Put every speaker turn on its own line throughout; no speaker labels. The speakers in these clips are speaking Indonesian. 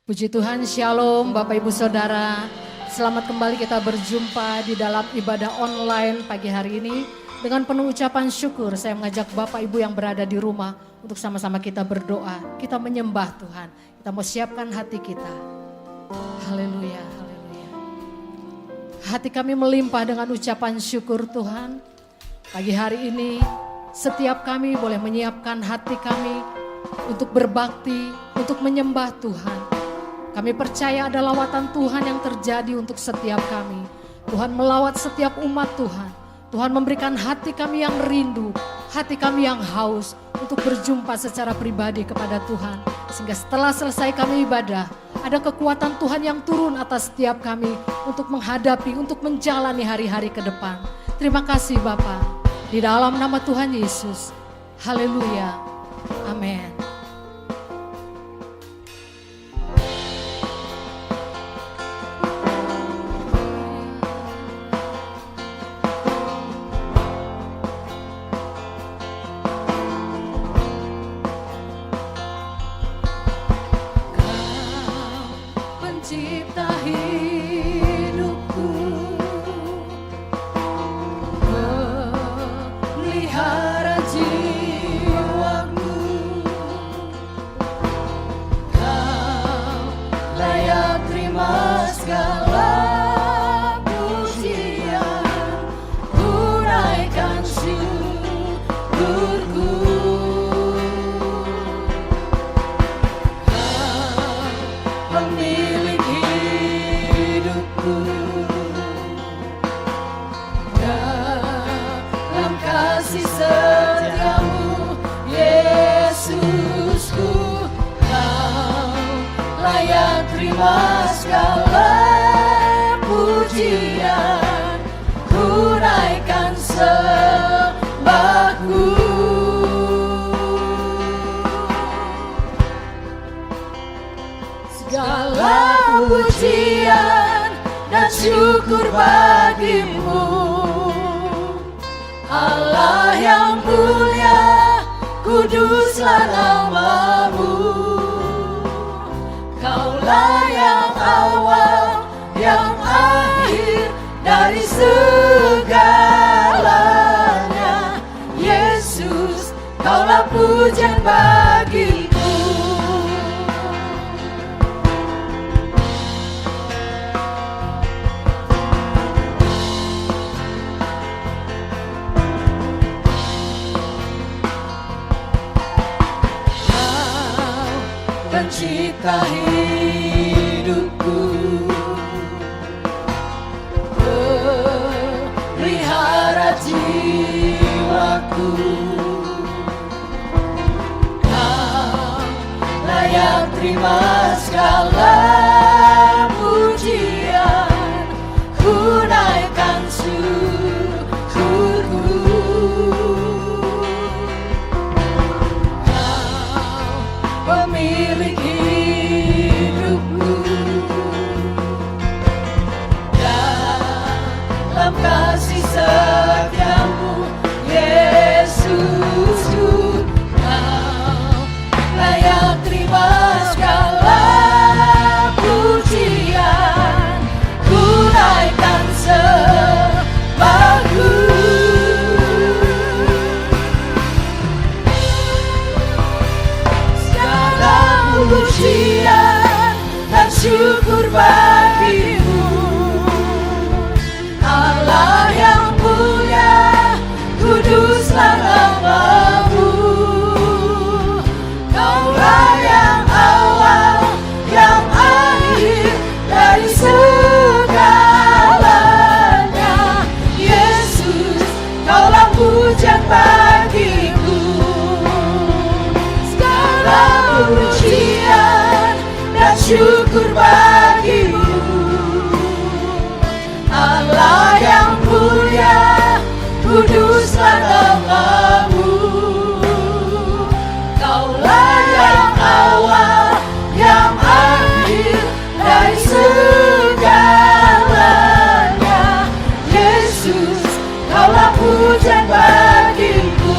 Puji Tuhan, Shalom Bapak Ibu Saudara. Selamat kembali kita berjumpa di dalam ibadah online pagi hari ini. Dengan penuh ucapan syukur saya mengajak Bapak Ibu yang berada di rumah untuk sama-sama kita berdoa. Kita menyembah Tuhan, kita mau siapkan hati kita. Haleluya, haleluya. Hati kami melimpah dengan ucapan syukur Tuhan. Pagi hari ini setiap kami boleh menyiapkan hati kami untuk berbakti, untuk menyembah Tuhan. Kami percaya ada lawatan Tuhan yang terjadi untuk setiap kami. Tuhan melawat setiap umat Tuhan. Tuhan memberikan hati kami yang rindu, hati kami yang haus untuk berjumpa secara pribadi kepada Tuhan. Sehingga setelah selesai kami ibadah, ada kekuatan Tuhan yang turun atas setiap kami untuk menghadapi, untuk menjalani hari-hari ke depan. Terima kasih Bapa. Di dalam nama Tuhan Yesus. Haleluya. Amin. Pencipta hidupku, pelihara jiwaku, Kau layak terima segala pujian, tunaikan syukurku. Pemilik hidupku, dalam kasih setiamu, Yesusku, Kau layak terima segala pujian, tunaikan sembahku. Segala pujian dan syukur bagimu, Allah yang mulia, kuduslah namamu. Kaulah yang awal, yang akhir dari segalanya. Yesus, Kaulah pujian bagiku. Pencipta hidupku, pelihara jiwaku, Kau layak terima segala pujian, tunaikan syukurku. Pemilik hidupku, dalam kasih setiamu, Yesusku, Kau layak terima segala pujian, tunaikan sembahku. Pujian dan syukur bagimu, Allah yang mulia, kuduslah namamu. Kaulah yang awal, yang akhir dari segalanya. Yesus, Kaulah pujian bagiku. Pujian dan syukur bagimu, Allah yang mulia, kuduslah namamu. Kaulah yang awal, yang akhir dari segalanya. Yesus, Kaulah pujian bagiku.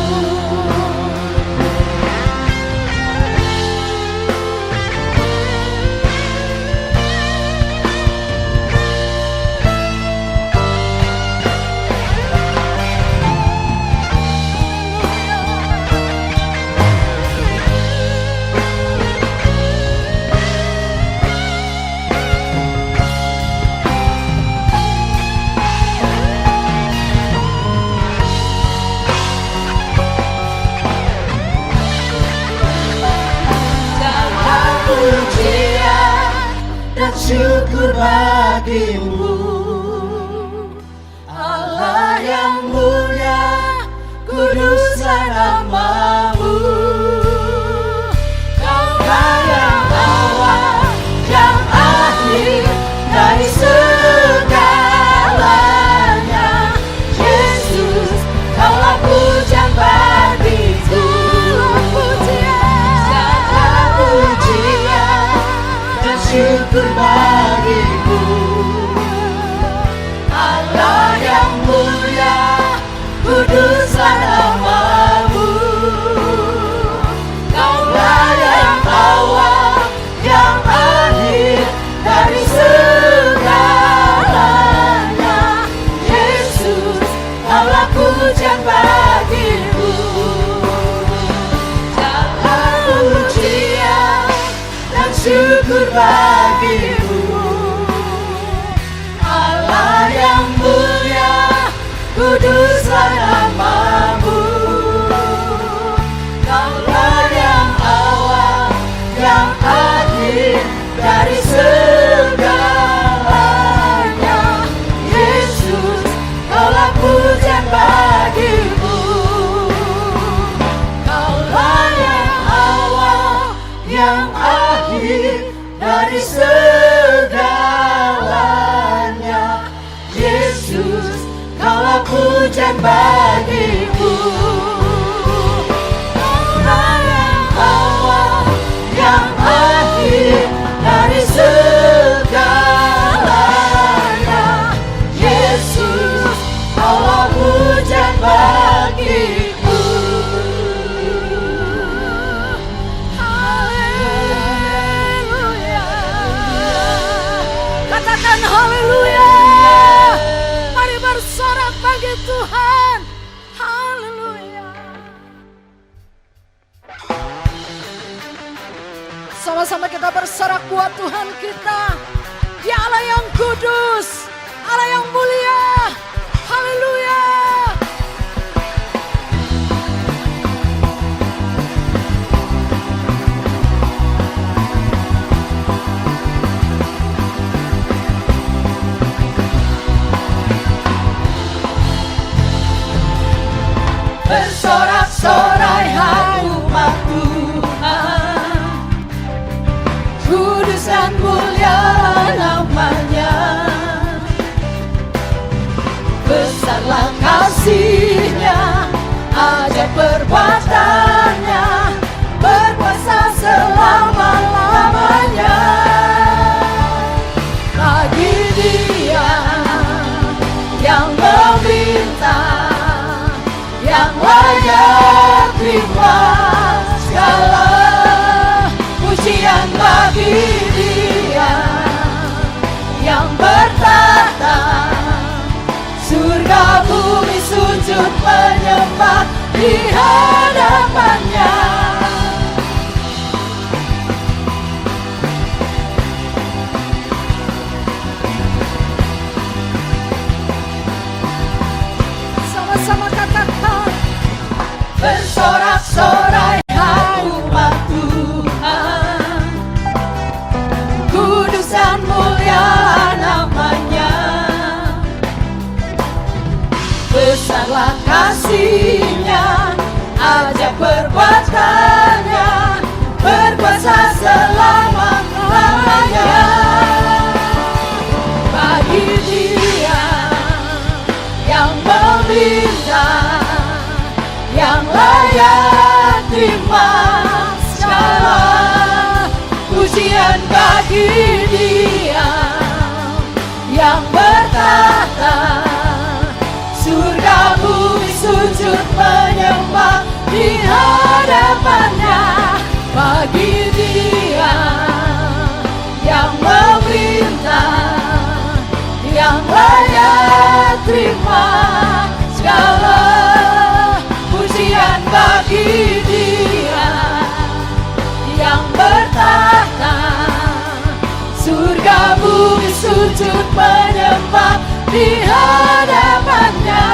syukur bagimu, Allah yang mulia, kuduslah namamu. Kaulah yang awal, yang akhir dari segalanya. Yesus, kaulah pujian bagiku, segala pujian dan syukur bagimu, Allah yang mulia, kuduslah namamu. Kaulah yang awal, yang akhir dari segalanya. Yesus, kaulah pujian bagimu, segala pujian dan syukur bagimu, Allah yang mulia, kuduslah namamu. Kaulah yang awal, yang akhir dari segalanya. Yesus, kaulah pujian bagimu, kaulah yang awal, yang akhir dari segalanya. Yesus, kaulah pujian bagimu, kaulah yang awal, yang akhir dari segalanya. Yesus, kaulah pujian bagimu.
Haleluya. Katakan haleluya. Mari bersorak bagi Tuhan. Haleluya. Sama-sama kita bersorak buat Tuhan kita. Dia Allah yang kudus, Allah yang mulia. Haleluya.
Bersorak-sorai hai umat Tuhan, kudus dan mulia namanya. Besarlah kasih-Nya, ajaib perbuatannya, berkuasa selama-lamanya. Bagi Dia yang meminta, yang layak terima segala pujian. Bagi Dia yang bertata, surga bumi sujud menyembah di hadapannya.
Sama-sama katakan,
bersorak-sorai hai umat Tuhan, kudus dan mulia namanya. Besarlah kasih-Nya, ajaib perbuatannya, berkuasa selama-lamanya. Bagi Dia yang meminta, yang layak terima segala pujian. Bagi Dia yang bertata, surga bumi sujud menyembah di hadapannya. Bagi Dia yang meminta, yang layak terima segala pujian. Bagi Dia yang bertata, surga bumi sujud menyembah di hadapannya.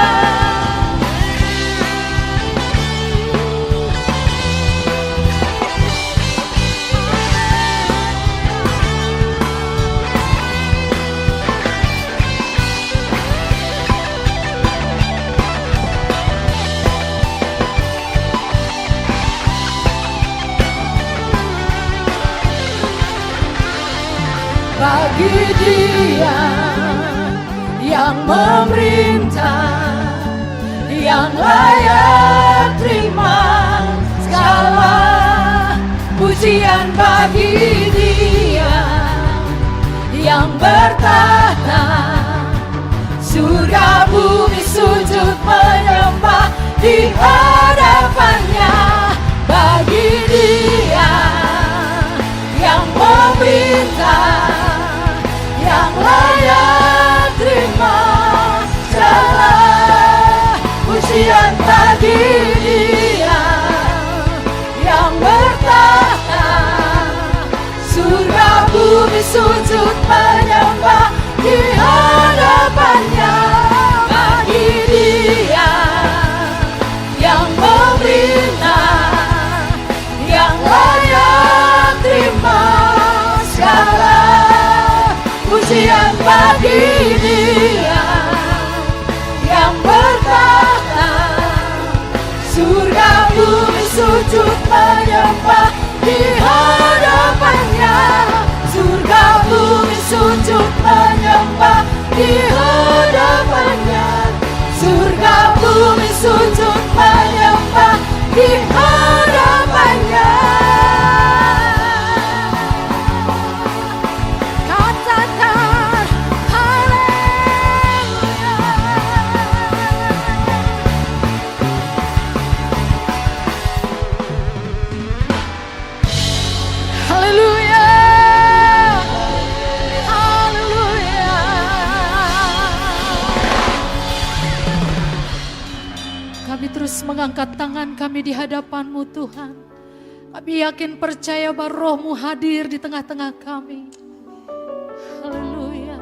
bagi Dia yang memerintah, yang layak terima segala pujian bagi Dia yang bertahta. Surga bumi sujud menyembah di hadapannya, bagi Dia yang meminta, yang layak terima segala pujian bagi Dia yang bertahta. Surga bumi sujud menyembah di hadapannya, bagi Dia yang meminta, yang layak terima segala pujian bagi Dia yang bertahta. Surga bumi sujud menyembah di hadapannya, surga bumi sujud menyembah di hadapannya, surga bumi sujud menyembah di hadapannya. Katakan haleluya. Haleluya. Haleluya. Kami terus mengangkat tangan kami di hadapan-Mu Tuhan. Kami yakin percaya bahwa Roh-Mu hadir di tengah-tengah kami. Haleluya.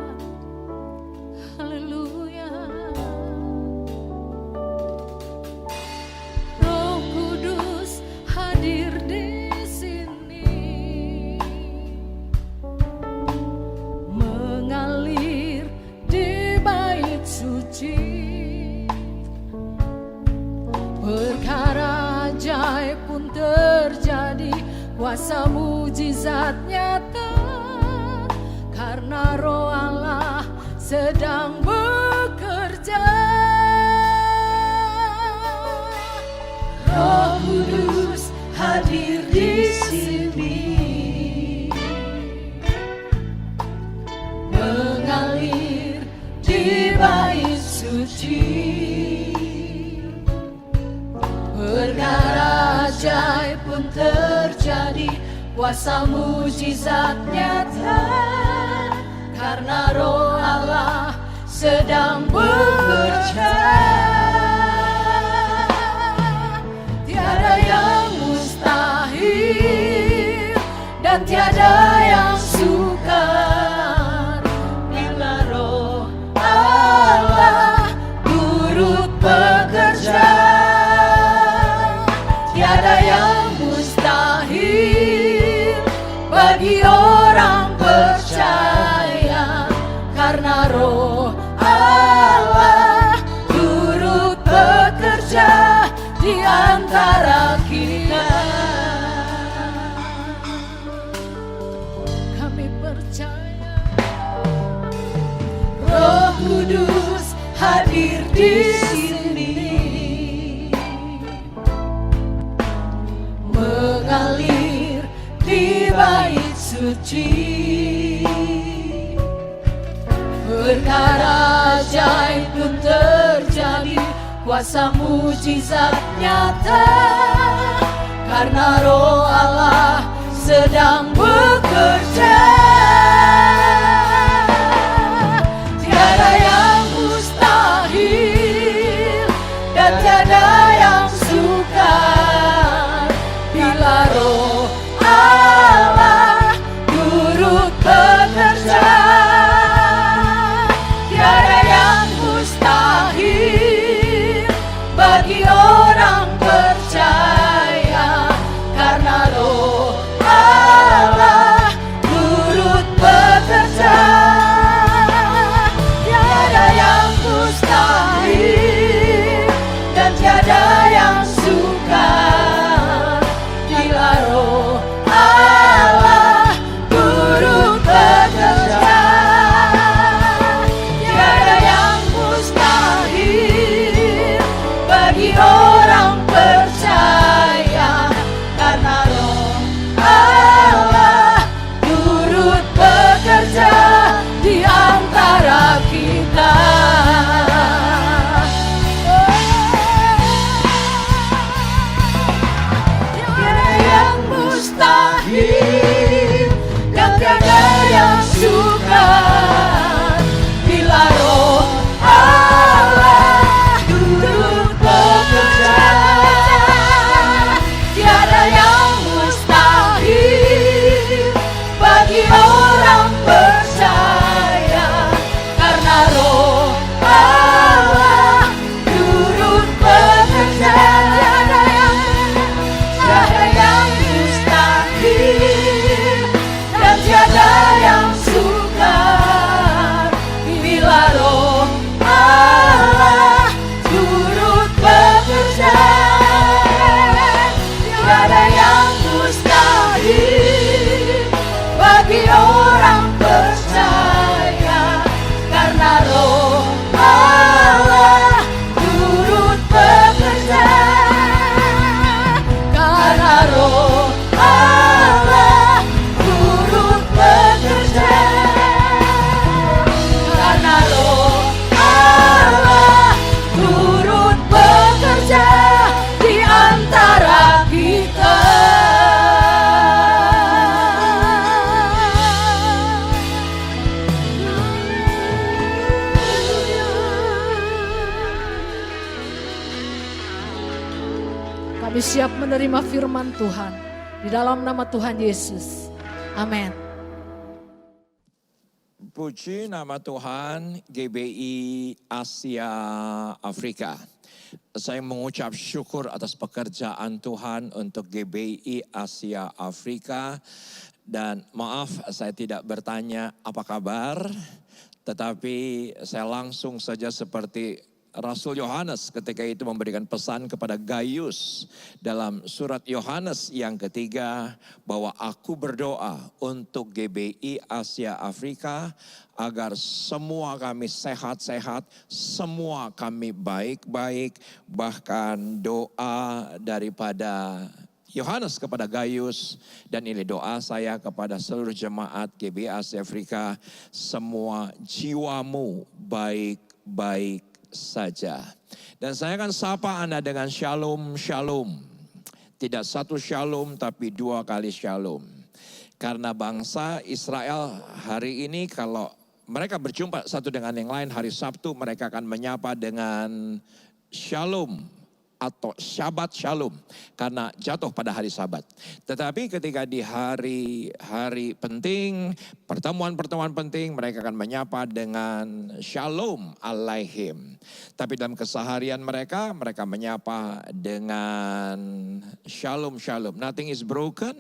Haleluya. Roh Kudus hadir di sini, mengalir di bait suci. Perkara ajaib pun terjadi, kuasa mujizat nyata, karena Roh Allah sedang bekerja. Roh Kudus hadir di sini, mengalir di bait suci. Perkara ajaib pun terjadi, kuasa mujizat nyata, karena Roh Allah sedang bekerja. Tiada yang mustahil dan tiada yang sukar bila Roh Allah turut bekerja. Tiada yang mustahil bagi orang percaya, karena Roh Allah turut bekerja di antara kita. Kami percaya Roh Kudus hadir di sini, mengalir di bait suci. Perkara ajaib pun terjadi, kuasa mujizat nyata, karena Roh Allah sedang bekerja. Tiada yang mustahil dan tiada yang sukar bila Roh Allah turut bekerja. Tiada yang mustahil bagi orang percaya, karena Roh Allah turut bekerja. Tiada yang mustahil dan tiada yang sukar bila Roh Allah turut bekerja.
Kami siap menerima firman Tuhan. Di dalam nama Tuhan Yesus. Amin.
Puji nama Tuhan, GBI Asia Afrika. Saya mengucap syukur atas pekerjaan Tuhan untuk GBI Asia Afrika. Dan maaf saya tidak bertanya apa kabar, tetapi saya langsung saja seperti Rasul Yohanes ketika itu memberikan pesan kepada Gaius dalam surat Yohanes yang ketiga bahwa aku berdoa untuk GBI Asia Afrika agar semua kami sehat-sehat, semua kami baik-baik, bahkan doa daripada Yohanes kepada Gaius, dan ini doa saya kepada seluruh jemaat GBI Asia Afrika, semua jiwamu baik-baik saja. Dan saya akan sapa Anda dengan shalom, shalom. Tidak satu shalom tapi dua kali shalom. Karena bangsa Israel hari ini kalau mereka berjumpa satu dengan yang lain hari Sabtu, mereka akan menyapa dengan shalom atau Shabbat Shalom karena jatuh pada hari Sabat. Tetapi ketika di hari penting, pertemuan-pertemuan penting, mereka akan menyapa dengan Shalom Alaihim. Tapi dalam keseharian mereka menyapa dengan Shalom Shalom. Nothing is broken,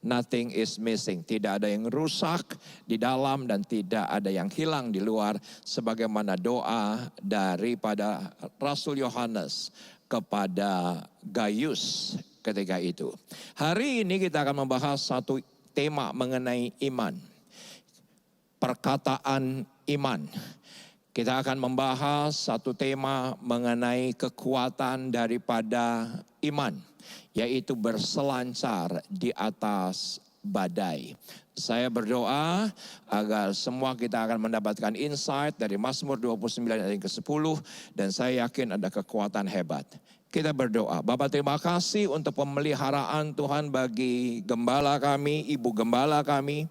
nothing is missing. Tidak ada yang rusak di dalam dan tidak ada yang hilang di luar. Sebagaimana doa daripada Rasul Yohanes kepada Gaius ketika itu. Hari ini kita akan membahas satu tema mengenai iman. Perkataan iman. Kita akan membahas satu tema mengenai kekuatan daripada iman, yaitu berselancar di atas badai. Saya berdoa agar semua kita akan mendapatkan insight dari Mazmur 29 ayat ke-10 dan saya yakin ada kekuatan hebat. Kita berdoa. Bapa, terima kasih untuk pemeliharaan Tuhan bagi gembala kami, ibu gembala kami.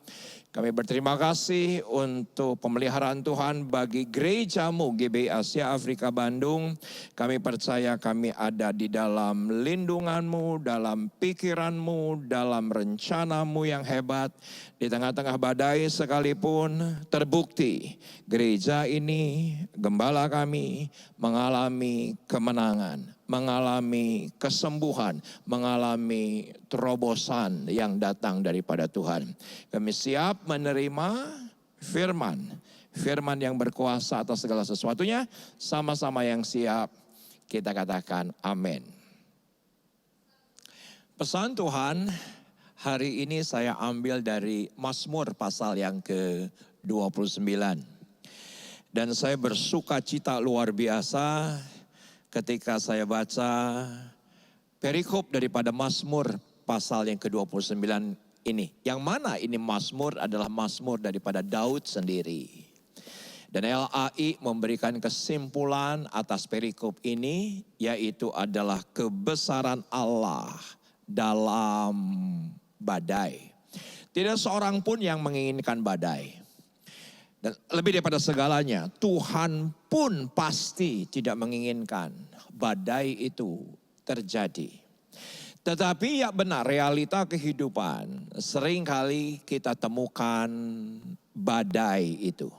Kami berterima kasih untuk pemeliharaan Tuhan bagi gerejamu GBI Asia Afrika Bandung. Kami percaya kami ada di dalam lindunganmu, dalam pikiranmu, dalam rencanamu yang hebat. Di tengah-tengah badai sekalipun terbukti gereja ini, gembala kami mengalami kemenangan, mengalami kesembuhan, mengalami terobosan yang datang daripada Tuhan. Kami siap menerima firman yang berkuasa atas segala sesuatunya. Sama-sama yang siap, kita katakan amin. Pesan Tuhan hari ini saya ambil dari Mazmur pasal yang ke-29. Dan saya bersuka cita luar biasa ketika saya baca perikop daripada Mazmur pasal yang ke-29 ini. Yang mana ini Mazmur adalah Mazmur daripada Daud sendiri. Dan LAI memberikan kesimpulan atas perikop ini, yaitu adalah kebesaran Allah dalam badai. Tidak seorang pun yang menginginkan badai. Dan lebih daripada segalanya, Tuhan pun pasti tidak menginginkan badai itu terjadi. Tetapi ya benar, realita kehidupan seringkali kita temukan badai itu.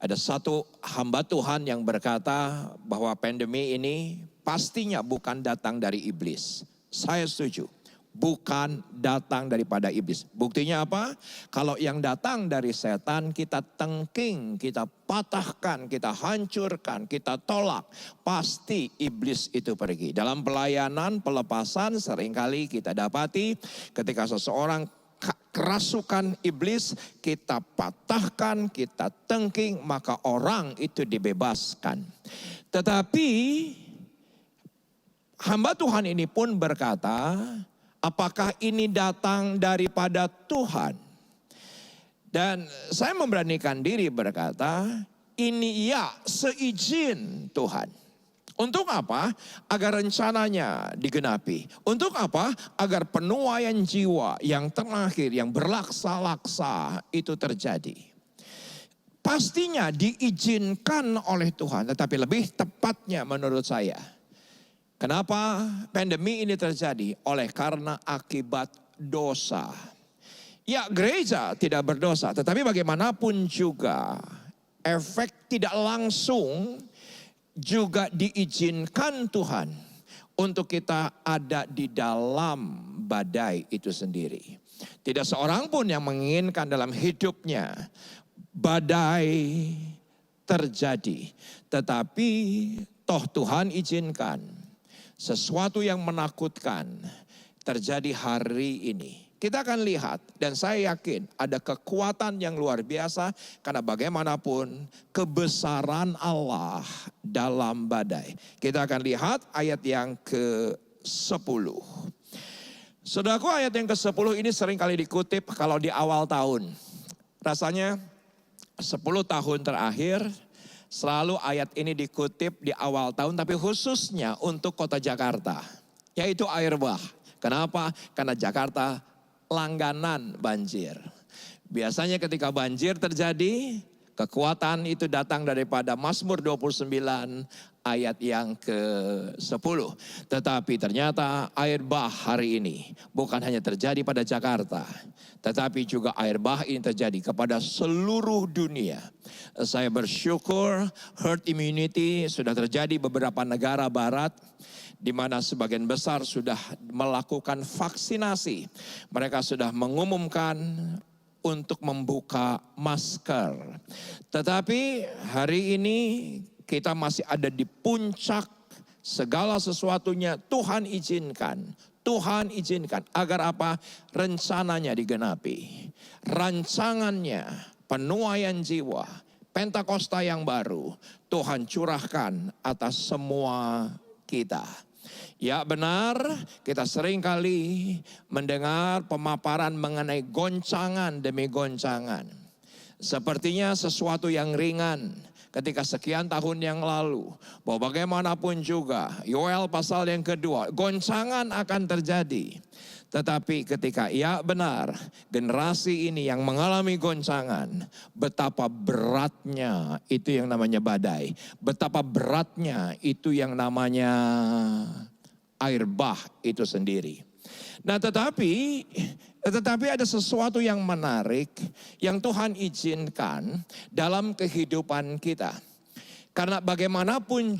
Ada satu hamba Tuhan yang berkata bahwa pandemi ini pastinya bukan datang dari iblis. Saya setuju. Bukan datang daripada iblis. Buktinya apa? Kalau yang datang dari setan kita tengking, kita patahkan, kita hancurkan, kita tolak. Pasti iblis itu pergi. Dalam pelayanan pelepasan seringkali kita dapati ketika seseorang kerasukan iblis, kita patahkan, kita tengking, maka orang itu dibebaskan. Tetapi hamba Tuhan ini pun berkata, apakah ini datang daripada Tuhan? Dan saya memberanikan diri berkata, ini ya seizin Tuhan. Untuk apa? Agar rencananya digenapi. Untuk apa? Agar penuaian jiwa yang terakhir, yang berlaksa-laksa itu terjadi. Pastinya diizinkan oleh Tuhan, tetapi lebih tepatnya menurut saya, Kenapa pandemi ini terjadi? Oleh karena akibat dosa. Ya, gereja tidak berdosa, tetapi bagaimanapun juga efek tidak langsung juga diizinkan Tuhan untuk kita ada di dalam badai itu sendiri. Tidak seorang pun yang menginginkan dalam hidupnya badai terjadi, tetapi toh Tuhan izinkan sesuatu yang menakutkan terjadi hari ini. Kita akan lihat dan saya yakin ada kekuatan yang luar biasa karena bagaimanapun kebesaran Allah dalam badai. Kita akan lihat ayat yang ke-10. Saudaraku, ayat yang ke-10 ini sering kali dikutip kalau di awal tahun. Rasanya 10 tahun terakhir selalu ayat ini dikutip di awal tahun, tapi khususnya untuk kota Jakarta, yaitu air bah. Kenapa? Karena Jakarta langganan banjir. Biasanya ketika banjir terjadi, kekuatan itu datang daripada Mazmur 29 ayat yang ke-10. Tetapi ternyata air bah hari ini bukan hanya terjadi pada Jakarta, tetapi juga air bah ini terjadi kepada seluruh dunia. Saya bersyukur herd immunity sudah terjadi beberapa negara barat, di mana sebagian besar sudah melakukan vaksinasi. Mereka sudah mengumumkan untuk membuka masker. Tetapi hari ini kita masih ada di puncak segala sesuatunya. Tuhan izinkan agar apa? Rencananya digenapi. Rancangannya, penuaian jiwa, Pentakosta yang baru, Tuhan curahkan atas semua kita. Ya benar, kita sering kali mendengar pemaparan mengenai goncangan demi goncangan. Sepertinya sesuatu yang ringan ketika sekian tahun yang lalu. Bahwa bagaimanapun juga, Yoel pasal yang kedua, goncangan akan terjadi. Tetapi ketika ya benar, generasi ini yang mengalami goncangan, betapa beratnya itu yang namanya badai. Betapa beratnya itu yang namanya air bah itu sendiri. Nah tetapi ada sesuatu yang menarik yang Tuhan izinkan dalam kehidupan kita. Karena bagaimanapun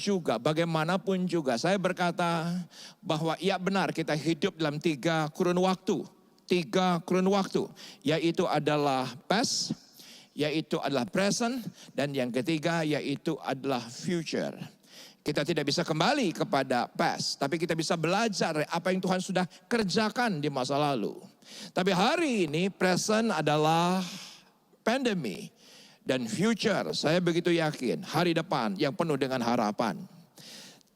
juga saya berkata bahwa ya benar kita hidup dalam 3 kurun waktu. 3 kurun waktu, yaitu adalah past, yaitu adalah present, dan yang ketiga yaitu adalah future. Kita tidak bisa kembali kepada past, tapi kita bisa belajar apa yang Tuhan sudah kerjakan di masa lalu. Tapi hari ini present adalah pandemi. Dan future, saya begitu yakin, hari depan yang penuh dengan harapan.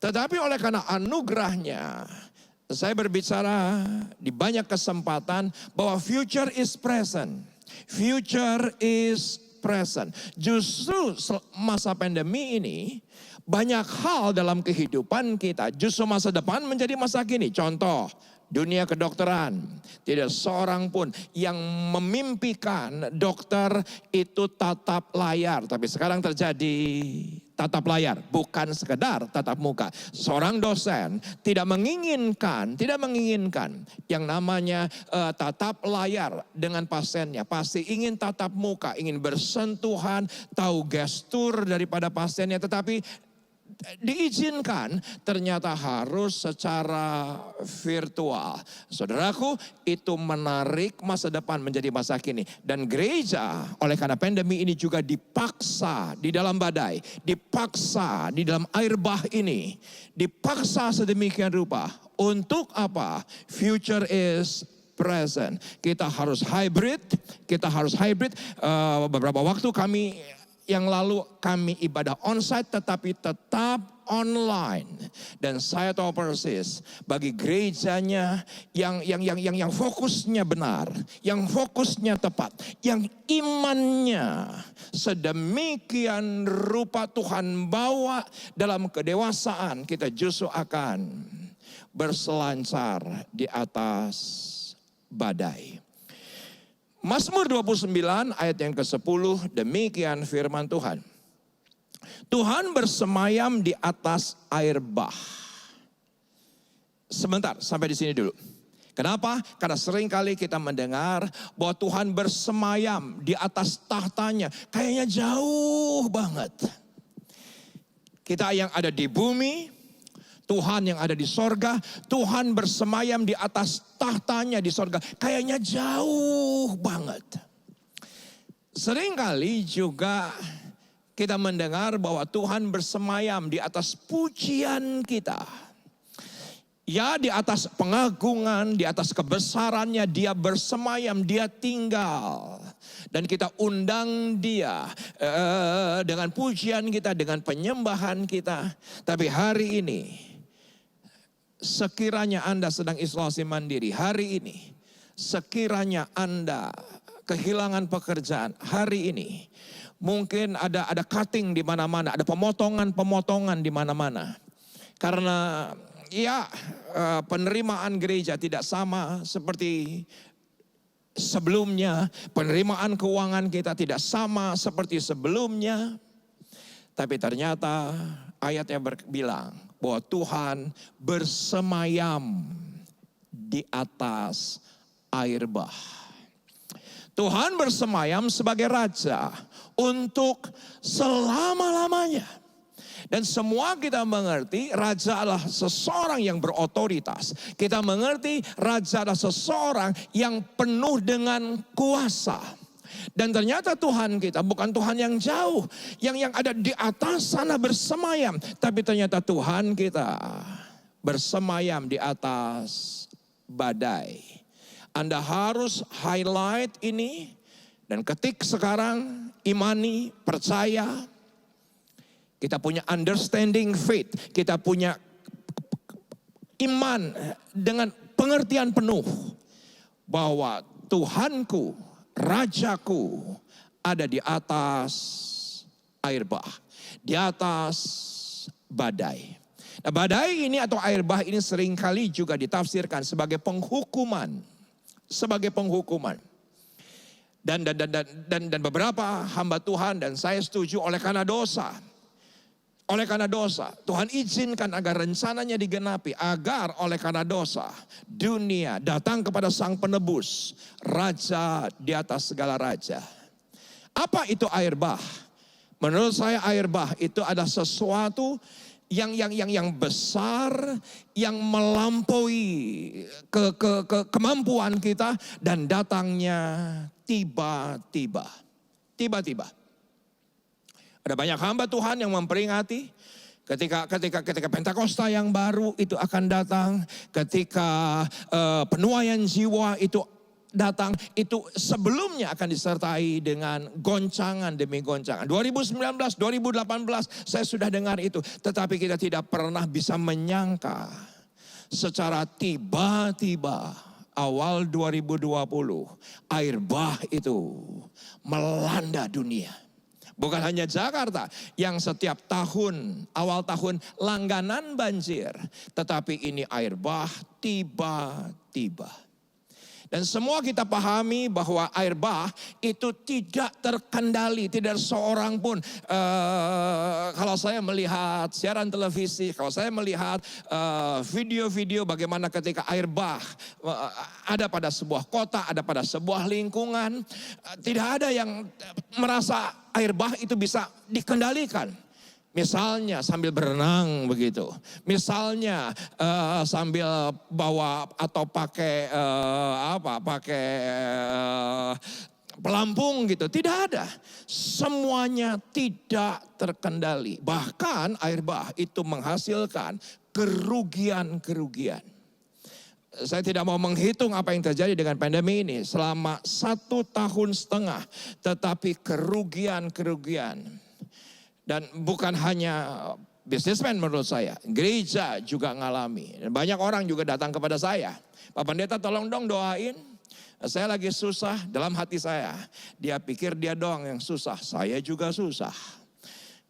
Tetapi oleh karena anugerahnya, saya berbicara di banyak kesempatan bahwa future is present. Future is present. Justru masa pandemi ini, banyak hal dalam kehidupan kita, justru masa depan menjadi masa kini. Contoh, dunia kedokteran. Tidak seorang pun yang memimpikan dokter itu tatap layar. Tapi sekarang terjadi tatap layar, bukan sekedar tatap muka. Seorang dosen tidak menginginkan yang namanya tatap layar dengan pasiennya. Pasti ingin tatap muka, ingin bersentuhan, tahu gestur daripada pasiennya. Tetapi diizinkan ternyata harus secara virtual. Saudaraku, itu menarik masa depan menjadi masa kini. Dan gereja oleh karena pandemi ini juga dipaksa di dalam badai, dipaksa di dalam air bah ini, dipaksa sedemikian rupa. Untuk apa? Future is present. Kita harus hybrid. Beberapa waktu yang lalu kami ibadah onsite tetapi tetap online. Dan saya tahu persis bagi gerejanya yang fokusnya benar, yang fokusnya tepat, yang imannya sedemikian rupa Tuhan bawa dalam kedewasaan, kita justru akan berselancar di atas badai. Mazmur 29 ayat yang ke-10, demikian firman Tuhan. Tuhan bersemayam di atas air bah. sebentar, sampai di sini dulu. Kenapa? Karena seringkali kita mendengar bahwa Tuhan bersemayam di atas tahtanya. Kayaknya jauh banget. Kita yang ada di bumi, Tuhan yang ada di sorga, Tuhan bersemayam di atas tahtanya di sorga. Kayaknya jauh banget. Seringkali juga kita mendengar bahwa Tuhan bersemayam di atas pujian kita. Ya, di atas pengagungan, di atas kebesarannya dia bersemayam, dia tinggal. Dan kita undang dia dengan pujian kita, dengan penyembahan kita. Tapi hari ini, sekiranya Anda sedang isolasi mandiri, hari ini, sekiranya Anda kehilangan pekerjaan, hari ini, mungkin ada cutting di mana-mana, ada pemotongan di mana-mana. Karena ya, penerimaan gereja tidak sama seperti sebelumnya. Penerimaan keuangan kita tidak sama seperti sebelumnya. Tapi ternyata ayatnya bilang bahwa Tuhan bersemayam di atas air bah. Tuhan bersemayam sebagai raja untuk selama-lamanya. Dan semua kita mengerti raja adalah seseorang yang berotoritas. Kita mengerti raja adalah seseorang yang penuh dengan kuasa. Dan ternyata Tuhan kita bukan Tuhan yang jauh, yang ada di atas sana bersemayam. Tapi ternyata Tuhan kita bersemayam di atas badai. Anda harus highlight ini dan ketik sekarang, imani, percaya. Kita punya understanding faith, kita punya iman dengan pengertian penuh bahwa Tuhanku, Rajaku ada di atas air bah, di atas badai. Nah, badai ini atau air bah ini seringkali juga ditafsirkan sebagai penghukuman, sebagai penghukuman. Dan beberapa hamba Tuhan dan saya setuju oleh karena dosa. Oleh karena dosa, Tuhan izinkan agar rencananya digenapi. Agar oleh karena dosa, dunia datang kepada Sang Penebus, Raja di atas segala raja. Apa itu air bah? Menurut saya air bah itu adalah sesuatu yang besar, yang melampaui kemampuan kita. Dan datangnya tiba-tiba. Tiba-tiba. Ada banyak hamba Tuhan yang memperingati ketika Pentakosta yang baru itu akan datang, ketika penuaian jiwa itu datang, itu sebelumnya akan disertai dengan goncangan demi goncangan. 2019, 2018 saya sudah dengar itu, tetapi kita tidak pernah bisa menyangka secara tiba-tiba awal 2020 air bah itu melanda dunia. Bukan hanya Jakarta yang setiap tahun, awal tahun langganan banjir. Tetapi ini air bah tiba-tiba. Dan semua kita pahami bahwa air bah itu tidak terkendali. Tidak seorang pun, kalau saya melihat siaran televisi, kalau saya melihat video-video bagaimana ketika air bah ada pada sebuah kota, ada pada sebuah lingkungan. Tidak ada yang merasa air bah itu bisa dikendalikan. Misalnya sambil berenang begitu. Misalnya sambil bawa atau pakai pelampung gitu. Tidak ada. Semuanya tidak terkendali. Bahkan air bah itu menghasilkan kerugian-kerugian. Saya tidak mau menghitung apa yang terjadi dengan pandemi ini selama 1,5 tahun. Tetapi kerugian-kerugian. Dan bukan hanya bisnismen menurut saya, gereja juga ngalami. Dan banyak orang juga datang kepada saya. Pak Pendeta tolong dong doain. Saya lagi susah dalam hati saya. Dia pikir dia doang yang susah, saya juga susah.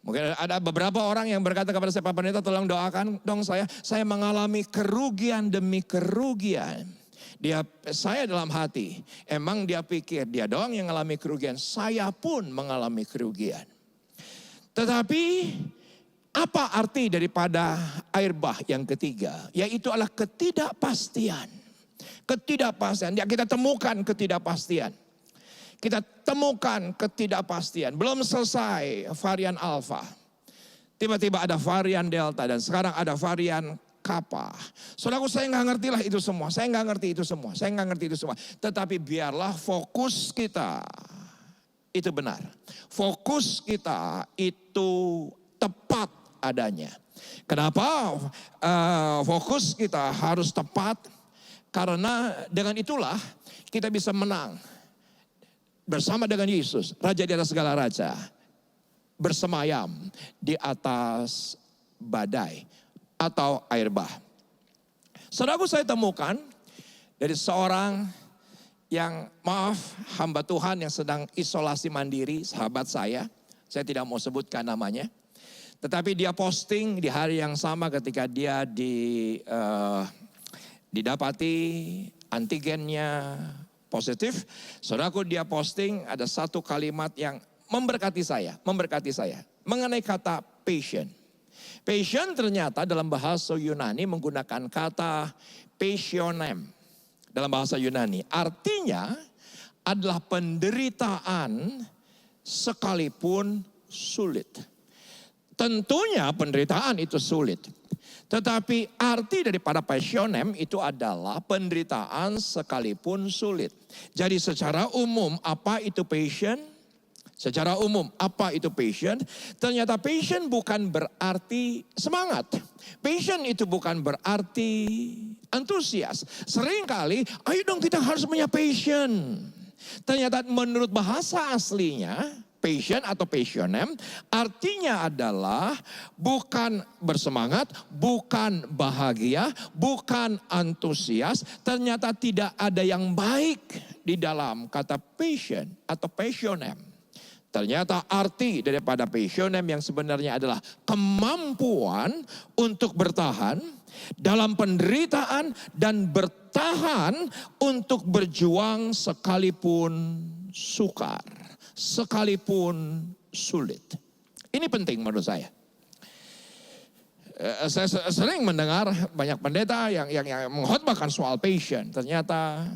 Mungkin ada beberapa orang yang berkata kepada saya, Pak Pendeta tolong doakan dong saya. Saya mengalami kerugian demi kerugian. Saya dalam hati, emang dia pikir dia doang yang mengalami kerugian. Saya pun mengalami kerugian. Tetapi Apa arti daripada air bah yang ketiga? Yaitu adalah ketidakpastian. Ketidakpastian, ya kita temukan ketidakpastian. Kita temukan ketidakpastian. Belum selesai varian alfa. Tiba-tiba ada varian delta dan sekarang ada varian kappa. Saudaraku, saya nggak ngerti lah itu semua. Saya nggak ngerti itu semua. Saya nggak ngerti itu semua. Tetapi biarlah fokus kita itu benar. Fokus kita itu tepat adanya. Kenapa fokus kita harus tepat? Karena dengan itulah kita bisa menang bersama dengan Yesus, Raja di atas segala raja, bersemayam di atas badai atau air bah. Saudaraku, saya temukan dari seorang yang, hamba Tuhan yang sedang isolasi mandiri, sahabat saya tidak mau sebutkan namanya. Tetapi dia posting di hari yang sama ketika dia didapati antigennya positif. Saudaraku, dia posting ada satu kalimat yang memberkati saya mengenai kata patient. Patient ternyata dalam bahasa Yunani menggunakan kata passionem dalam bahasa Yunani. Artinya adalah penderitaan sekalipun sulit. Tentunya penderitaan itu sulit. Tetapi arti daripada passionem itu adalah penderitaan sekalipun sulit. Jadi secara umum apa itu passion? Secara umum apa itu passion? Ternyata passion bukan berarti semangat. Passion itu bukan berarti antusias. Seringkali, ayo dong kita harus punya passion. Ternyata menurut bahasa aslinya, passion atau passionem artinya adalah bukan bersemangat, bukan bahagia, bukan antusias. Ternyata tidak ada yang baik di dalam kata passion atau passionem. Ternyata arti daripada passionem yang sebenarnya adalah kemampuan untuk bertahan dalam penderitaan dan bertahan untuk berjuang sekalipun sukar, sekalipun sulit. Ini penting menurut saya. Saya sering mendengar banyak pendeta yang mengkhotbahkan soal passion. Ternyata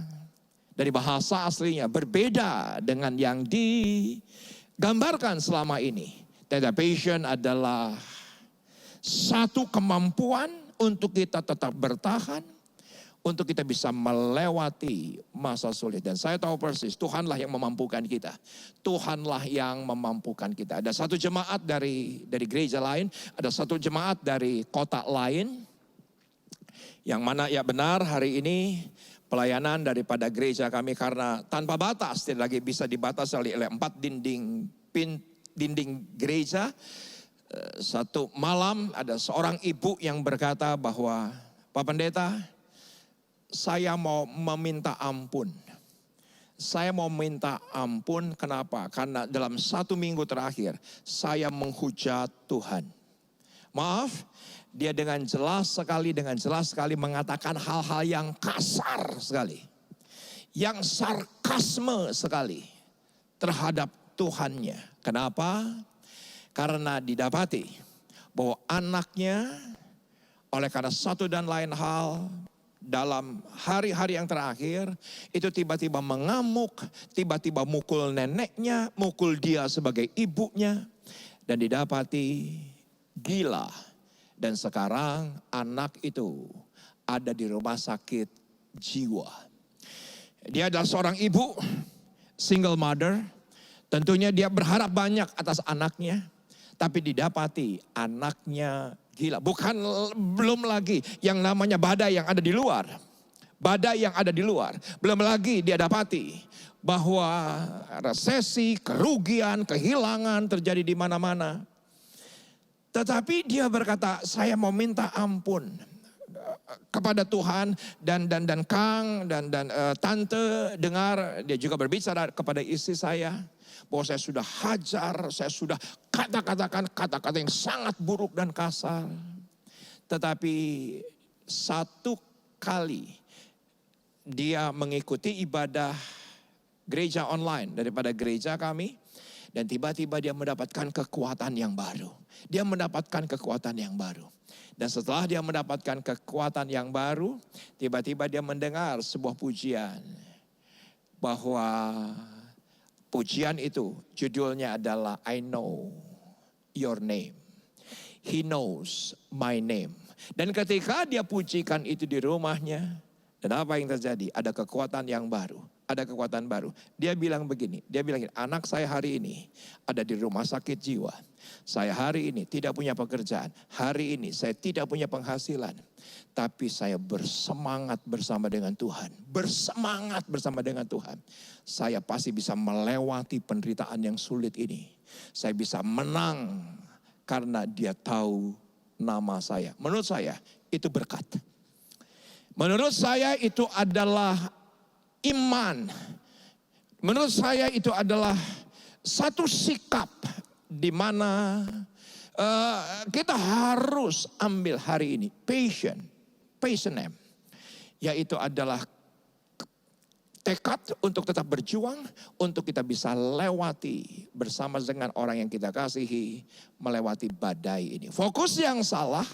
dari bahasa aslinya berbeda dengan yang digambarkan selama ini. Ternyata passion adalah satu kemampuan untuk kita tetap bertahan, untuk kita bisa melewati masa sulit. Dan saya tahu persis Tuhanlah yang memampukan kita. Tuhanlah yang memampukan kita. Ada satu jemaat dari gereja lain, ada satu jemaat dari kota lain, yang mana ya benar hari ini pelayanan daripada gereja kami karena tanpa batas, tidak lagi bisa dibatasi oleh 4 dinding gereja. Satu malam ada seorang ibu yang berkata bahwa, Pak Pendeta, saya mau meminta ampun. Saya mau minta ampun, kenapa? Karena dalam 1 minggu terakhir saya menghujat Tuhan. Maaf, dia dengan jelas sekali mengatakan hal-hal yang kasar sekali. Yang sarkasme sekali terhadap Tuhannya. Kenapa? Karena didapati bahwa anaknya oleh karena satu dan lain hal dalam hari-hari yang terakhir itu tiba-tiba mengamuk, tiba-tiba mukul neneknya, mukul dia sebagai ibunya, dan didapati gila. Dan sekarang anak itu ada di rumah sakit jiwa. Dia adalah seorang ibu, single mother. Tentunya dia berharap banyak atas anaknya. Tapi didapati anaknya gila. Belum lagi yang namanya badai yang ada di luar. Badai yang ada di luar. Belum lagi dia dapati bahwa resesi, kerugian, kehilangan terjadi di mana-mana. Tetapi dia berkata, saya mau minta ampun kepada Tuhan dan Kang dan Tante dengar. Dia juga berbicara kepada istri saya bahwa saya sudah hajar, saya sudah katakan kata-kata yang sangat buruk dan kasar. Tetapi satu kali dia mengikuti ibadah gereja online daripada gereja kami. Dan tiba-tiba dia mendapatkan kekuatan yang baru. Dia mendapatkan kekuatan yang baru. Dan setelah dia mendapatkan kekuatan yang baru, tiba-tiba dia mendengar sebuah pujian. Bahwa pujian itu judulnya adalah I know your name. He knows my name. Dan ketika dia pujikan itu di rumahnya, dan apa yang terjadi? Ada kekuatan yang baru. Ada kekuatan baru. Dia bilang begini, anak saya hari ini ada di rumah sakit jiwa. Saya hari ini tidak punya pekerjaan. Hari ini saya tidak punya penghasilan. Tapi saya bersemangat bersama dengan Tuhan. Bersemangat bersama dengan Tuhan. Saya pasti bisa melewati penderitaan yang sulit ini. Saya bisa menang karena dia tahu nama saya. Menurut saya itu berkat. Menurut saya itu adalah iman. Menurut saya itu adalah satu sikap di mana kita harus ambil hari ini. Passion, yaitu adalah tekad untuk tetap berjuang, untuk kita bisa lewati bersama dengan orang yang kita kasihi, melewati badai ini. Fokus yang salah,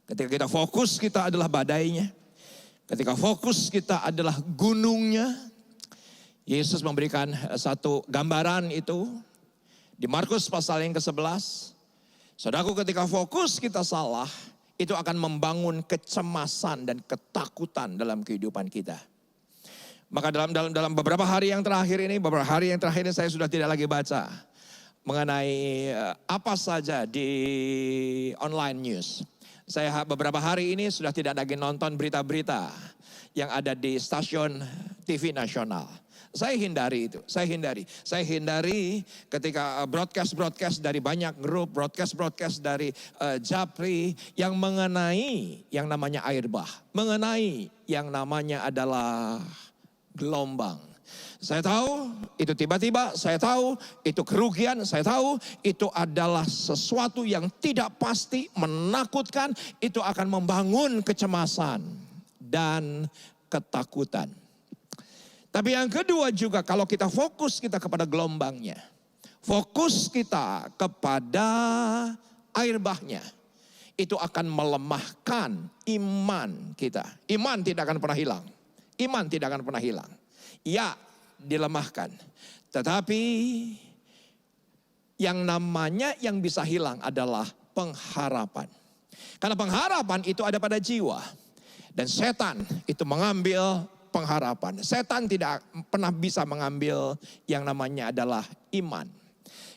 ketika kita fokus kita adalah badainya. Ketika fokus kita adalah gunungnya, Yesus memberikan satu gambaran itu di Markus pasal yang ke-11. Saudaraku, ketika fokus kita salah, itu akan membangun kecemasan dan ketakutan dalam kehidupan kita. Maka dalam beberapa hari yang terakhir ini, saya sudah tidak lagi baca mengenai apa saja di online news. Saya beberapa hari ini sudah tidak lagi nonton berita-berita yang ada di stasiun TV nasional. Saya hindari itu, saya hindari ketika broadcast dari banyak grup, broadcast dari Japri yang mengenai yang namanya air bah, mengenai yang namanya adalah gelombang. Saya tahu itu tiba-tiba, saya tahu itu kerugian, saya tahu itu adalah sesuatu yang tidak pasti, menakutkan, itu akan membangun kecemasan dan ketakutan. Tapi yang kedua juga kalau kita fokus kita kepada gelombangnya, fokus kita kepada air bahnya, itu akan melemahkan iman kita. Iman tidak akan pernah hilang. Iman tidak akan pernah hilang. Ya, dilemahkan. Tetapi yang namanya yang bisa hilang adalah pengharapan. Karena pengharapan itu ada pada jiwa. Dan setan itu mengambil pengharapan. Setan tidak pernah bisa mengambil yang namanya adalah iman.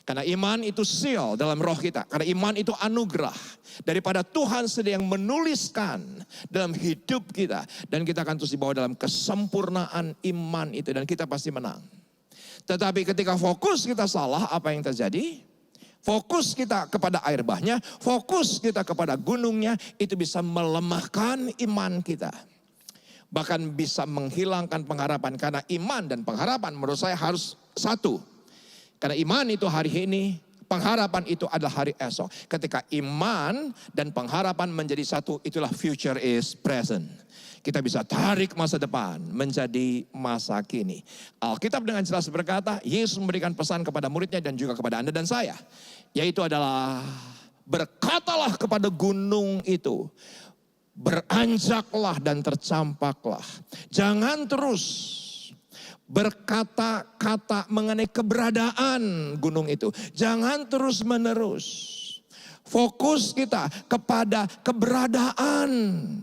Karena iman itu seal dalam roh kita. Karena iman itu anugerah daripada Tuhan sedang menuliskan dalam hidup kita. Dan kita akan terus dibawa dalam kesempurnaan iman itu. Dan kita pasti menang. Tetapi ketika fokus kita salah, apa yang terjadi? Fokus kita kepada air bahnya, fokus kita kepada gunungnya, itu bisa melemahkan iman kita. Bahkan bisa menghilangkan pengharapan. Karena iman dan pengharapan menurut saya harus satu. Karena iman itu hari ini, pengharapan itu adalah hari esok. Ketika iman dan pengharapan menjadi satu, itulah future is present. Kita bisa tarik masa depan menjadi masa kini. Alkitab dengan jelas berkata, Yesus memberikan pesan kepada muridnya dan juga kepada Anda dan saya. Yaitu adalah, berkatalah kepada gunung itu, beranjaklah dan tercampaklah. Jangan terus berkata-kata mengenai keberadaan gunung itu. Jangan terus menerus. Fokus kita kepada keberadaan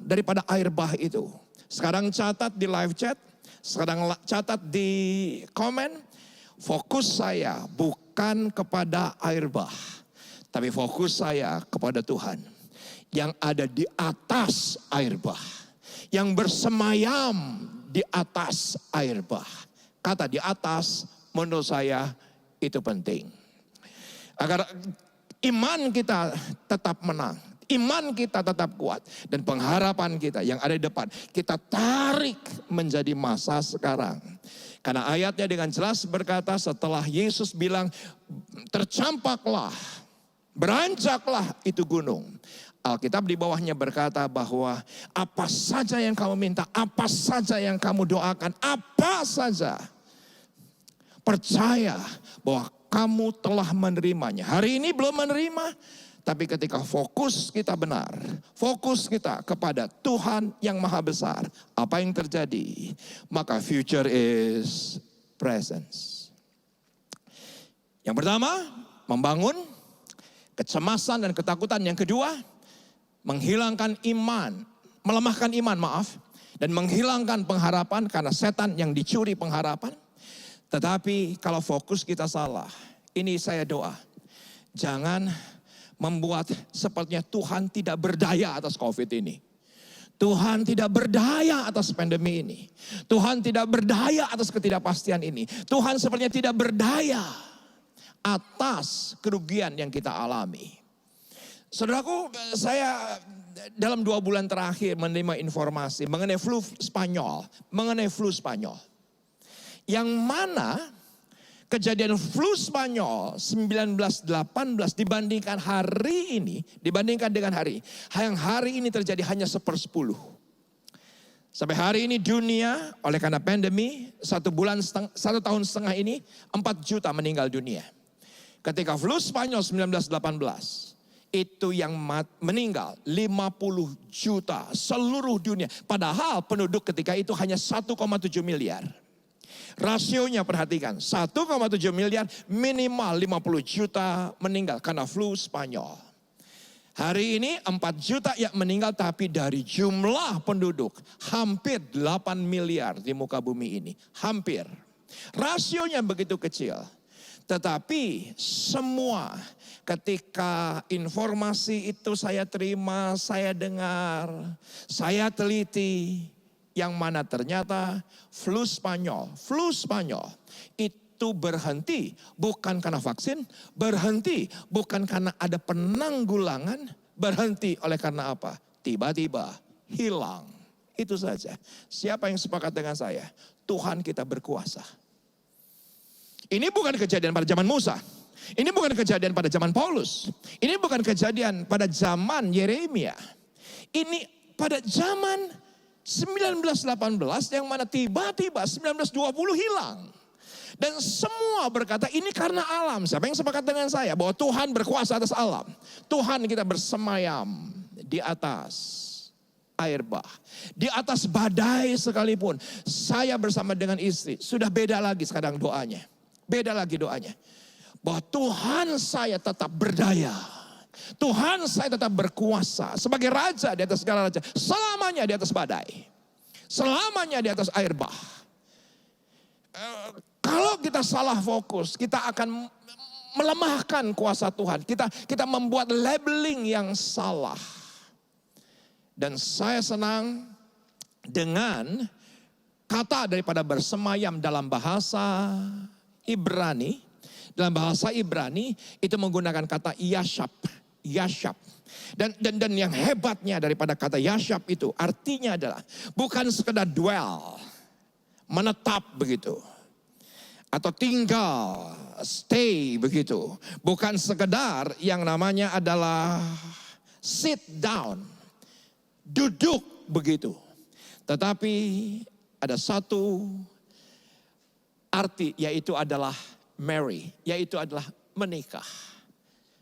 daripada air bah itu. Sekarang catat di live chat. Sekarang catat di komen. Fokus saya bukan kepada air bah. Tapi fokus saya kepada Tuhan. Yang ada di atas air bah. Yang bersemayam di atas air bah. Kata di atas menurut saya itu penting. Agar iman kita tetap menang. Iman kita tetap kuat. Dan pengharapan kita yang ada di depan. Kita tarik menjadi masa sekarang. Karena ayatnya dengan jelas berkata setelah Yesus bilang tercampaklah, beranjaklah itu gunung. Alkitab di bawahnya berkata bahwa apa saja yang kamu minta, apa saja yang kamu doakan, apa saja. percaya bahwa kamu telah menerimanya. Hari ini belum menerima, tapi ketika fokus kita benar, fokus kita kepada Tuhan yang maha besar, apa yang terjadi? Maka future is presence. Yang pertama, membangun kecemasan dan ketakutan. Yang kedua, menghilangkan iman, melemahkan iman, dan menghilangkan pengharapan karena setan yang dicuri pengharapan. Tetapi kalau fokus kita salah, ini saya doa, jangan membuat sepertinya Tuhan tidak berdaya atas COVID ini. Tuhan tidak berdaya atas pandemi ini. Tuhan tidak berdaya atas ketidakpastian ini. Tuhan sepertinya tidak berdaya atas kerugian yang kita alami. Saudaraku, saya dalam 2 bulan terakhir menerima informasi mengenai flu Spanyol. Yang mana kejadian flu Spanyol 1918 dibandingkan hari ini, dibandingkan dengan yang hari ini terjadi hanya 1/10. Sampai hari ini dunia oleh karena pandemi 1 tahun setengah ini 4 juta meninggal dunia. Ketika flu Spanyol 1918 itu yang meninggal 50 juta seluruh dunia. Padahal penduduk ketika itu hanya 1,7 miliar. Rasionya perhatikan, 1,7 miliar minimal 50 juta meninggal karena flu Spanyol. Hari ini 4 juta yang meninggal, tapi dari jumlah penduduk hampir 8 miliar di muka bumi ini. Hampir. Rasionya begitu kecil. Tetapi semua ketika informasi itu saya terima, saya dengar, saya teliti, yang mana ternyata flu Spanyol itu berhenti bukan karena vaksin, berhenti bukan karena ada penanggulangan, berhenti oleh karena apa? Tiba-tiba hilang. Itu saja. Siapa yang sepakat dengan saya? Tuhan kita berkuasa. Ini bukan kejadian pada zaman Musa. Ini bukan kejadian pada zaman Paulus. Ini bukan kejadian pada zaman Yeremia. Ini pada zaman 1918 yang mana tiba-tiba 1920 hilang. Dan semua berkata ini karena alam. Siapa yang sepakat dengan saya bahwa Tuhan berkuasa atas alam? Tuhan kita bersemayam di atas air bah. Di atas badai sekalipun. Saya bersama dengan istri. Sudah beda lagi sekarang doanya. Beda lagi doanya. Bahwa Tuhan saya tetap berdaya. Tuhan saya tetap berkuasa. Sebagai raja di atas segala raja. Selamanya di atas badai. Selamanya di atas air bah. Kalau kita salah fokus, kita akan melemahkan kuasa Tuhan. Kita membuat labeling yang salah. Dan saya senang dengan kata daripada bersemayam dalam bahasa Ibrani. Dalam bahasa Ibrani itu menggunakan kata yashab. Yashab. Dan yang hebatnya daripada kata yashab itu artinya adalah bukan sekedar dwell, menetap begitu. Atau tinggal, stay begitu. Bukan sekedar yang namanya adalah sit down, duduk begitu. Tetapi ada satu arti, yaitu adalah marry, yaitu adalah menikah.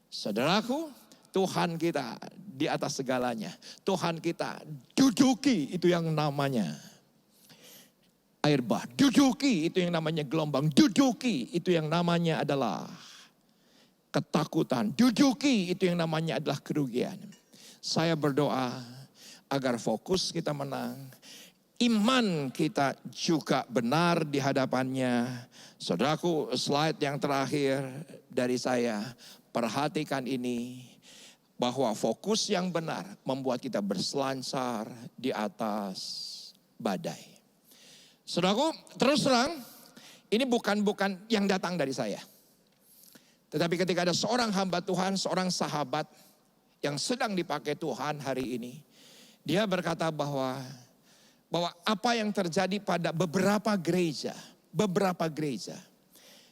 Saudaraku, Tuhan kita di atas segalanya. Tuhan kita duduki itu yang namanya air bah. Duduki itu yang namanya gelombang. Duduki itu yang namanya adalah ketakutan. Duduki itu yang namanya adalah kerugian. Saya berdoa agar fokus kita menang. Iman kita juga benar di hadapannya. Saudaraku, slide yang terakhir dari saya. Perhatikan ini. Bahwa fokus yang benar membuat kita berselancar di atas badai. Saudaraku, terus terang, ini bukan yang datang dari saya. Tetapi ketika ada seorang hamba Tuhan, seorang sahabat yang sedang dipakai Tuhan hari ini. Dia berkata bahwa apa yang terjadi pada beberapa gereja.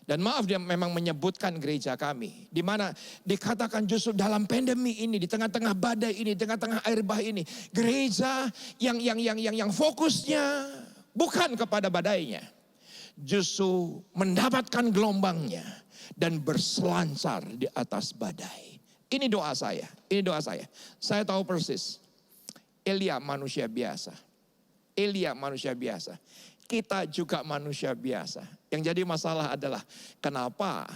Dan maaf, dia memang menyebutkan gereja kami. Di mana dikatakan justru dalam pandemi ini, di tengah-tengah badai ini, di tengah-tengah air bah ini. Gereja yang fokusnya bukan kepada badainya. justru mendapatkan gelombangnya dan berselancar di atas badai. Ini doa saya, ini doa saya. Saya tahu persis, Elia manusia biasa. Elia manusia biasa. Kita juga manusia biasa. Yang jadi masalah adalah kenapa,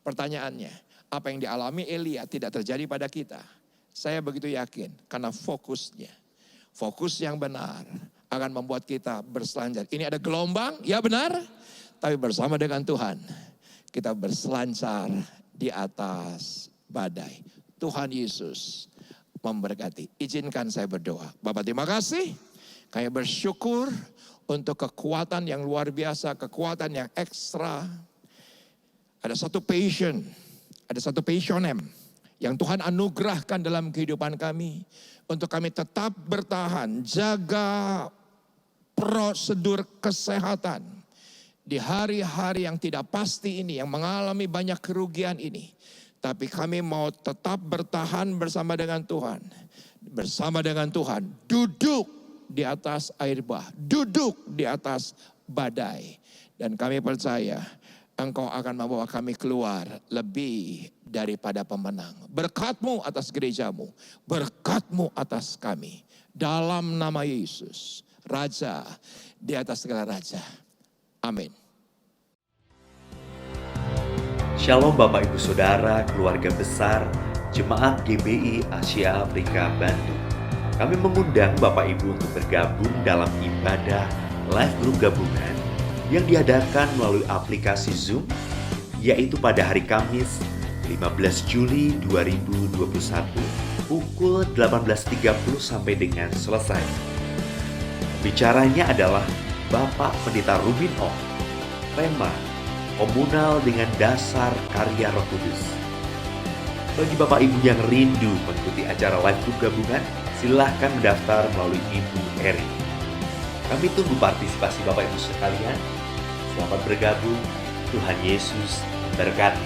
pertanyaannya, apa yang dialami Elia tidak terjadi pada kita. Saya begitu yakin karena fokusnya. Fokus yang benar akan membuat kita berselancar. Ini ada gelombang, ya benar. Tapi bersama dengan Tuhan, kita berselancar di atas badai. Tuhan Yesus memberkati. Izinkan saya berdoa. Bapak terima kasih. Kami bersyukur untuk kekuatan yang luar biasa, kekuatan yang ekstra. Ada satu passionem yang Tuhan anugerahkan dalam kehidupan kami. Untuk kami tetap bertahan, jaga prosedur kesehatan di hari-hari yang tidak pasti ini, yang mengalami banyak kerugian ini. Tapi kami mau tetap bertahan bersama dengan Tuhan. Bersama dengan Tuhan, duduk di atas air bah, duduk di atas badai. Dan kami percaya Engkau akan membawa kami keluar lebih daripada pemenang. Berkat-Mu atas gerejamu, berkat-Mu atas kami. Dalam nama Yesus, Raja di atas segala raja. Amin.
Shalom Bapak Ibu Saudara, keluarga besar Jemaat GBI Asia Afrika Bandung. Kami mengundang Bapak Ibu untuk bergabung dalam ibadah live group gabungan yang diadakan melalui aplikasi Zoom, yaitu pada hari Kamis 15 Juli 2021 pukul 18.30 sampai dengan selesai. Bicaranya adalah Bapak Pendeta Rubin Ong. Tema komunal dengan dasar karya Roh Kudus. Bagi Bapak Ibu yang rindu mengikuti acara live group gabungan, silahkan mendaftar melalui Ibu Eri. Kami tunggu partisipasi Bapak Ibu sekalian. Selamat bergabung. Tuhan Yesus berkati.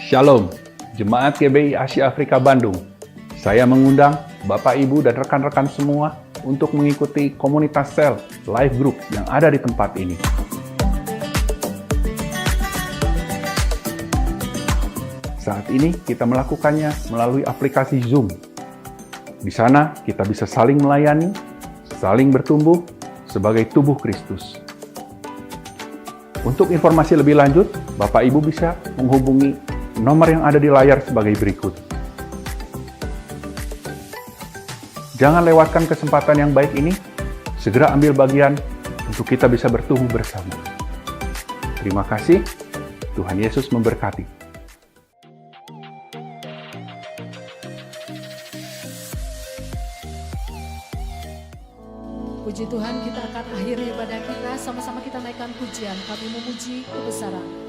Shalom, Jemaat GBI Asia Afrika Bandung. Saya mengundang Bapak Ibu dan rekan-rekan semua untuk mengikuti komunitas sel live group yang ada di tempat ini. Saat ini kita melakukannya melalui aplikasi Zoom. Di sana kita bisa saling melayani, saling bertumbuh sebagai tubuh Kristus. Untuk informasi lebih lanjut, Bapak Ibu bisa menghubungi nomor yang ada di layar sebagai berikut. Jangan lewatkan kesempatan yang baik ini, segera ambil bagian untuk kita bisa bertumbuh bersama. Terima kasih, Tuhan Yesus memberkati.
Puji Tuhan, kita akan akhiri ibadah kita, sama-sama kita naikkan pujian, kami memuji kebesaran.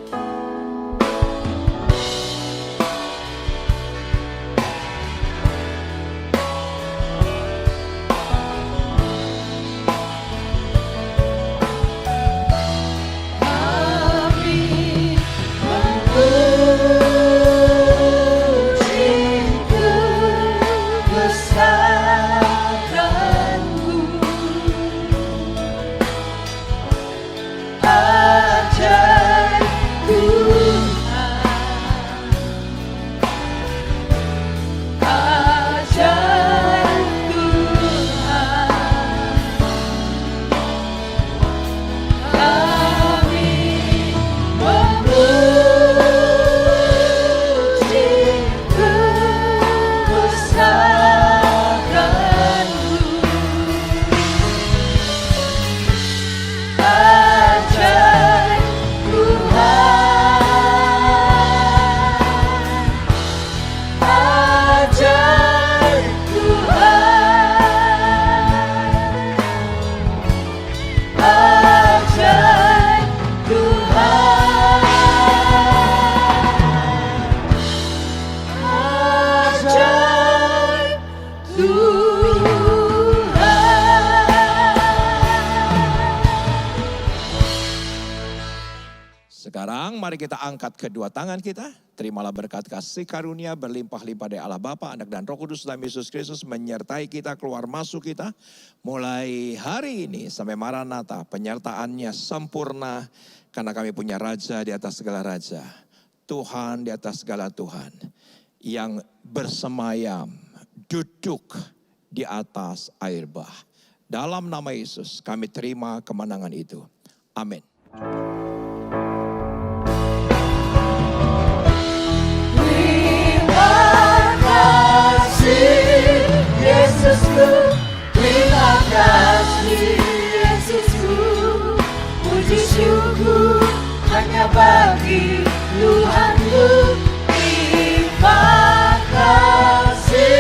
Sekarang mari kita angkat kedua tangan kita. terimalah berkat kasih karunia berlimpah-limpah dari Allah Bapa, Anak dan Roh Kudus dalam Yesus Kristus menyertai kita, keluar masuk kita. Mulai hari ini sampai Maranatha, penyertaannya sempurna karena kami punya Raja di atas segala Raja. Tuhan di atas segala Tuhan yang bersemayam, duduk di atas air bah. Dalam nama Yesus kami terima kemenangan itu. Amin.
Yesusku, terima kasih Yesusku, puji syukur hanya bagi Tuhanku. Terima kasih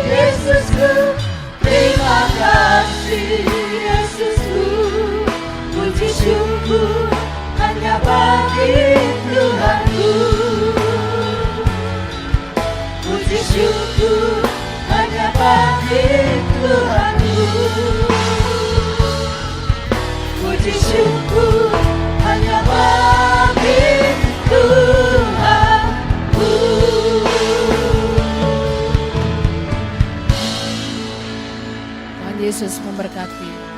Yesusku, terima kasih Yesusku, puji syukur hanya bagi Tuhanku. Puji syukur hanya bagi Tuhanku. Puji syukur hanya bagi Tuhanku.
Tuhan Yesus memberkati.